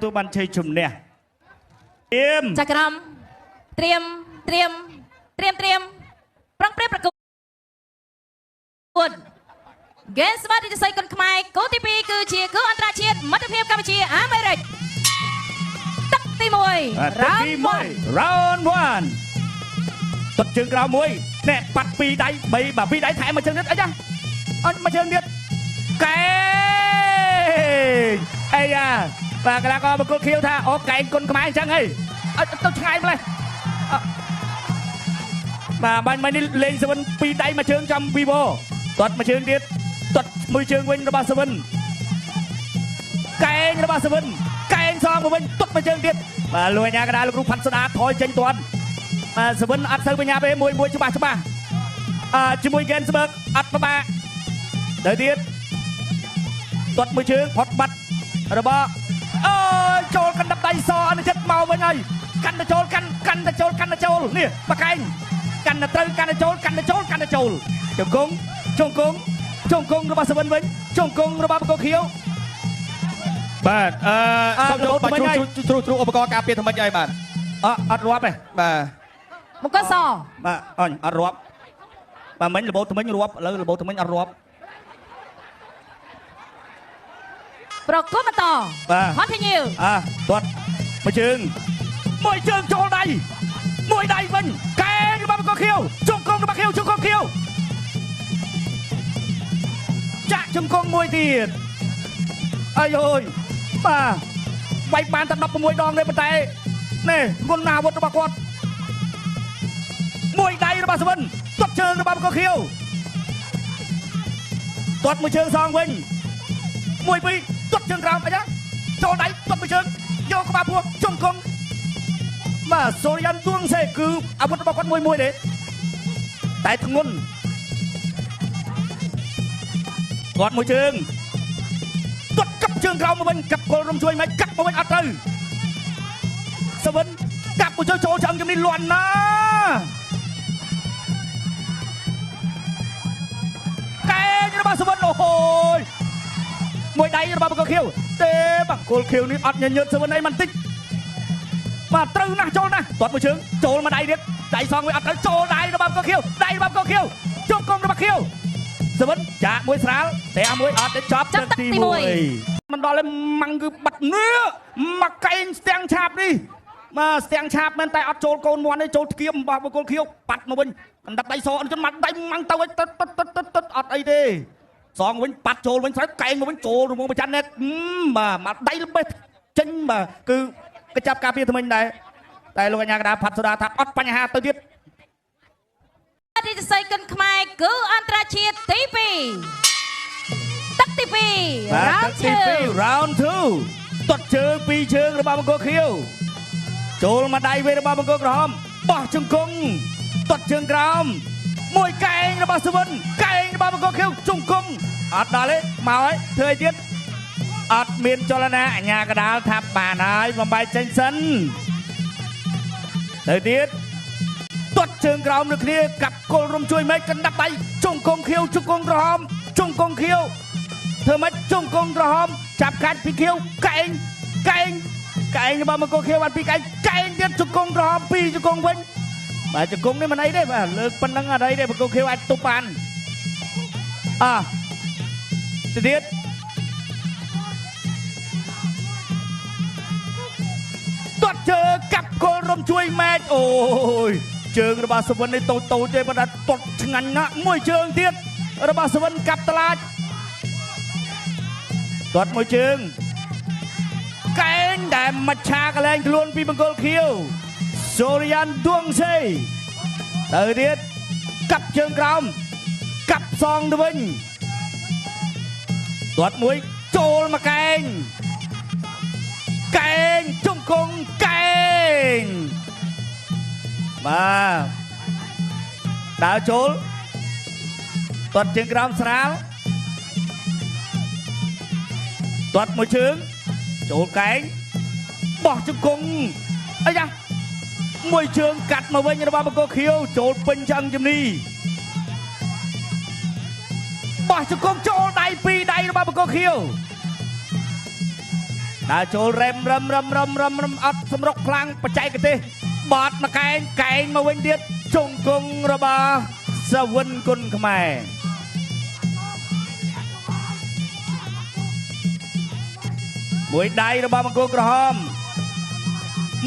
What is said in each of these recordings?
ទទួលបានជ័យជំនះចាក្រមត្រៀមប្រឹងប្រែប្រកួតហ្គេមស្មាតទីស័យគុនខ្មែរគូទី2គឺជាគូអន្តរជាតិមិត្តភាពកម្ពុជាអាមេរិកទឹកទី1 round 1ទឹកជើងក្រោមមួយណែប៉ាត់2ដៃ3បាទ2ដៃថែមមួយជើងទៀតអីចាអត់មួយជើងទៀតកែអីយ៉ាបាទកីឡាករបង្គោលខៀវថាអូកែគុនខ្មែរអញ្ចឹងហីអត់ទៅឆ្ងាយម្លេះបាទបាញ់នេះលេងសវិន2ដៃមួយជើងចំពីវទាត់មួយជើងទៀតទាត់មួយជើងវិញរបស់សវិនកែងរបស់សវិនកែងសងមកវិញទាត់មួយជើងទៀតបាទលោកអាញាកដាលោកគ្រូផាត់ស្ដាថយចេញទាត់បាទសវិនអត់ទៅបញ្ញាទេមួយច្បាស់ជាមួយហ្គេនស្បឺកអត់ប្របាទៅទៀតទាត់មួយជើងផុតបាត់របស់អើយចូលកណ្ដាប់ដៃសអនុចិត្តមកវិញហើយកាន់ទៅចូលកាន់ទៅចូលនេះបកែងកាន់ទៅត្រូវកាន់ទៅចូលជង្គង់របស់សវិនវិញជង្គង់របស់បកគៀវបាទសុំចូលបាច់ជ្រុះឧបករណ៍ការពារថ្មិចឲ្យបាទអត់រាប់ទេបាទមកកសបាទអត់រាប់បាទមិញរបូតថ្មិញរាប់ឥឡូវរបូតថ្មិញអត់រាប់ប្រកួតបន្តcontinue ទាត់មួយជើងចូលដៃមួយដៃវិញកែរបស់បកគៀវជង្គង់របស់ខៀវជង្គង់ខៀវចាក់ជង្គង់មួយទៀតអាយអូយបាទវាយបានតែ16ដងទេប៉ុន្តែនេះមុនអាវុធរបស់គាត់មួយដៃរបស់សវិនទាត់ជើងរបស់បកគៀវទាត់មួយជើងសងវិញមួយពីរទាត់ជើងក្រោមអីចាចូលដៃទាត់មួយជើងយកក្បាលពោះជង្គង់បាទសូរិយានទួងសេគឺអាវុធរបស់គាត់មួយទេតែធ្ងន់គាត់មួយជើងគាត់កាប់ជើងក្រោមមកវិញកាប់គល់រំជួយមិនកាប់មកវិញអត់ទៅសវិនកាប់មួយជើងចូលឆ្អឹងជំនេះលាន់ណាកែងរបស់សវិនអូយមួយដៃរបស់បកគៀវទេបកគលខៀវនេះអត់ញញើតសវិនអីមិនតិចបាទត្រូវណាស់ចូលណាស់ទាត់មួយជើងចូលមកដៃទៀតដៃសងវាអត់ទៅចូលដៃរបស់បកគៀវជង្គង់របស់ខៀវសវិនចាក់មួយស្រាលតែមួយអត់ទៅចប់ទឹកទី1មិនដល់ទេម៉ាំងគឺបាត់នេះមកកែងស្ទាំងឆាបនេះមកស្ទាំងឆាបមែនតែអត់ចូលកូនមន់ទេចូលធ្គាមរបស់បកគលខៀវបាត់មកវិញកណ្ដាប់ដៃសអត់ជន់មកដៃម៉ាំងទៅវិញទឹកអត់អីទេសងវិញបាត់ចូលវិញស្រាប់កែងមកវិញចូលរងប្រច័ននេះបាទមកដៃលបេះចេញបាទគឺកញ្ចប់ការពារថ្មិញដែរតែលោកអាញាកដាផាត់សូដាថាអត់បញ្ហាទៅទៀតទីស័យគុនខ្មែរគឺអន្តរជាតិទី2ទឹកទី2 round 2ទាត់ជើង2ជើងរបស់បង្គោលខៀវចូលមកដៃវិញរបស់បង្គោលក្រហមបោះជង្គង់ទាត់ជើងក្រោមមួយកែងរបស់សវិនកែងរបស់បង្គោលខៀវជង្គង់អត់ដល់ទេមកហើយធ្វើឲ្យទៀតអត់មានចលនាអាញាកដាលថាបានហើយបំបីចេញសិនទៅទៀតទាត់ជើងក្រោមនៅគ្នាកាប់គល់រំជួយមេឃកណ្ដាប់ដៃជង្គង់ខៀវជង្គង់ក្រហមជង្គង់ខៀវធ្វើម៉េចជង្គង់ក្រហមចាប់កាច់ពីខៀវកែងរបស់មកគោខៀវបាត់ពីកែងទៀតជង្គង់ក្រហមពីជង្គង់វិញបាទជង្គង់នេះមិនអីទេបាទលើកប៉ុណ្ណឹងអត់អីទេមកគោខៀវអាចទប់បានទៅទៀតទាត់ជើងកាប់គល់រំជួយមេឃអូយជើងរបស់សវិននេះតូចទេប៉ុន្តែទាត់ឆ្ងាញ់ណាស់មួយជើងទៀតរបស់សវិនកាប់តឡាចទាត់មួយជើងកែងដែលមច្ឆាកលែងខ្លួនពីបង្គោលខៀវសូរិយានទួងសេទៅទៀតកាប់ជើងក្រោមកាប់សងទៅវិញទាត់មួយចូលមកកែងជង្គង់កែងបាទដើរចូលទាត់ជើងក្រោមស្រាលទាត់មួយជើងចូលកែងបោះជង្គង់អីយ៉ាមួយជើងកាត់មកវិញរបស់បង្គោលខៀវចូលពេញឆ្អឹងជំនីបោះជង្គង់ចូលដៃពីរដៃរបស់បង្គោលខៀវ ដើរចូលរឹមអត់សម្រុកខ្លាំងបច្ចេកទេសបត់មកកែងមកវិញទៀតជង្គង់របស់សវិនគុណខ្មែរមួយដៃរបស់បង្គោលក្រហម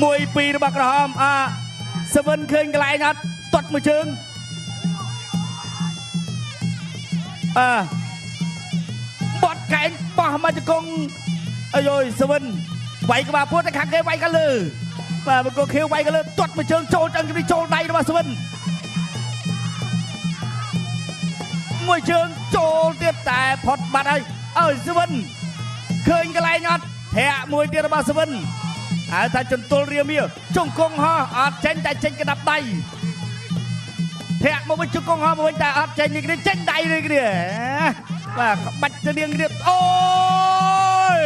មួយពីររបស់ក្រហមសវិនឃើញកន្លែងអត់ទាត់មួយជើងបត់កែងបោះមកជង្គង់អាយសវិនវាយក្បាលពួតតែខាងគេវាយកាលើបាទបង្គោលខៀវវាយកាលើទាត់មួយជើងចូលចឹងនេះចូលដៃរបស់សវិនមួយជើងចូលទៀតតែផុតបាត់ហើយសវិនឃើញកន្លែងអត់ធាក់មួយទៀតរបស់សវិនហៅថាចន្ទុលរាមាជង្គង់ហោះអត់ចេញតែចេញក្តាប់ដៃធាក់មកវិញជង្គង់ហោះមកវិញតែអត់ចេញនេះគ្នាចេញដៃនេះគ្នាបាទក្បាច់ទៅនាងទៀតអូយ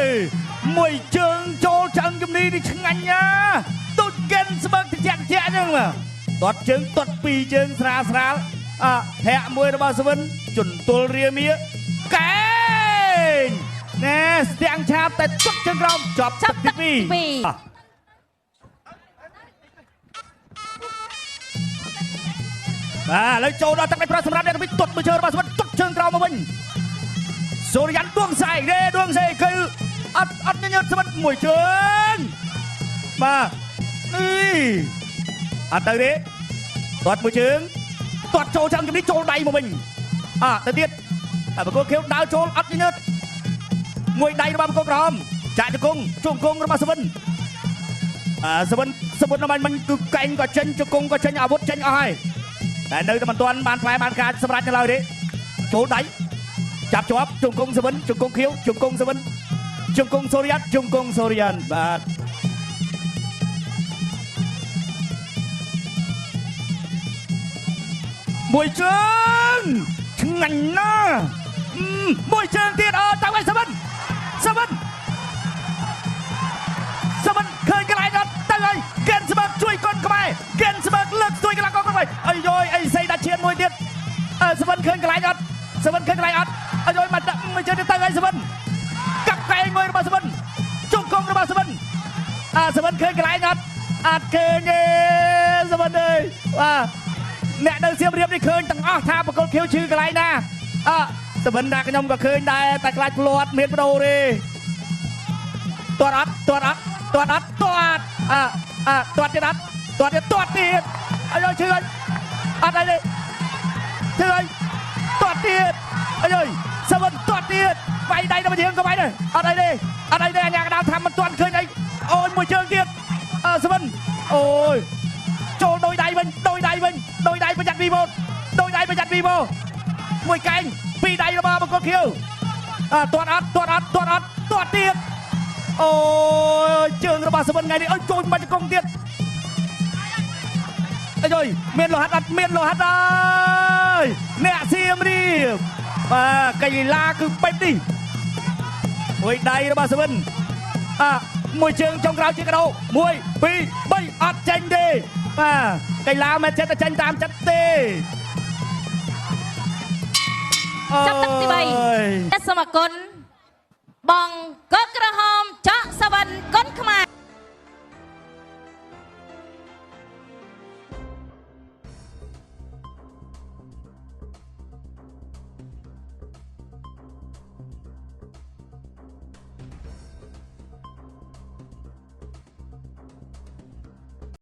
មួយជើងចូលឆ្អឹងជំនីនេះឆ្ងាញ់ណាដូចកេនស្បើកតិចហ្នឹងទាត់ជើងទាត់ពីរជើងស្រាលធាក់មួយរបស់សវិនជន្ទុលរាមាកែងណែស្ទាំងឆាបតែទុកជើងក្រោមជាប់ទឹកទី2បាទឥឡូវចូលដល់ទឹកនៃប្រសម្រាប់អ្នកទៅវិញទុតមួយជើងរបស់សវិនទុកជើងក្រោមមកវិញសូរិយានដួងស្អែកទេដួងស្អែកគឺអត់ញញើតសវិនមួយជើងបាទនេះអត់ទៅទេទាត់មួយជើងទាត់ចូលចាំជំនេះចូលដៃមកវិញទៅទៀតបង្គោលខៀវដើរចូលអត់ញញើតមួយដៃរបស់បង្គោលក្រហមចាក់ជង្គង់របស់សវិនសវិនមិនគឺកែងក៏ចេញជង្គង់ក៏ចេញអាវុធចេញអស់ហើយតែនៅតែមិនទាន់បានផ្លែបានការសម្រេចនៅឡើយទេចូលដៃចាប់ជាប់ជង្គង់សវិនជង្គង់ខៀវជង្គង់សវិនជង្គង់សូរិយានបាទមួយជើងឆ្ងាញ់ណាស់មួយជើងទៀតតាមឲ្យសវិនឃើញកន្លែងអត់ទៅហើយកេនស្បើកជួយកូនខ្មែរកេនស្បើកលើកស្ទួយកន្លងកូនខ្មែរអាយយអីសៃដាឈៀនមួយទៀតសវិនឃើញកន្លែងអត់អាយយមកមួយជើងទៅហើយសវិនកាប់កែងមួយរបស់សវិនជង្គង់របស់សវិនសវិនឃើញកន្លែងអត់ឃើញទេសវិនអើយបាទអ្នកនៅសៀមរាបនេះឃើញទាំងអស់ថាបង្គោលខៀវឈឺកន្លែងណាសវិនណាខ្ញុំក៏ឃើញដែរតែខ្លាចផ្លាត់មានបដូរទេទាត់អត់ទាត់ទៀតអាយឈឺហើយអត់អីទេឈឺហើយទាត់ទៀតអាយសវិនទាត់ទៀតវាយដៃទៅយើងក៏វាយដែរអត់អីទេអាញាកណ្ដាលថាមិនទាន់ឃើញអីអូយមួយជើងទៀតសវិនអូយចូលដោយដៃវិញប្រយ័ត្នវីម៉ូមួយកែងពីរដៃរបស់បង្គោលខៀវទាត់អត់ទៀតអូយជើងរបស់សវិនថ្ងៃនេះចូលមកជង្គង់ទៀតអាយមានលោហាត់អត់មានលោហាត់ហើយអ្នកសៀមរាបបាទកីឡាគឺបែបនេះមួយដៃរបស់សវិនមួយជើងចុងក្រោយជាកដោ1 2 3អត់ចេញទេបាទកីឡាមិនចេះតែចេញតាមចិត្តទេចាប់ទឹកទី3សូមអរគុណបងកូនក្រហមចាក់សវិនគុណខ្មែរ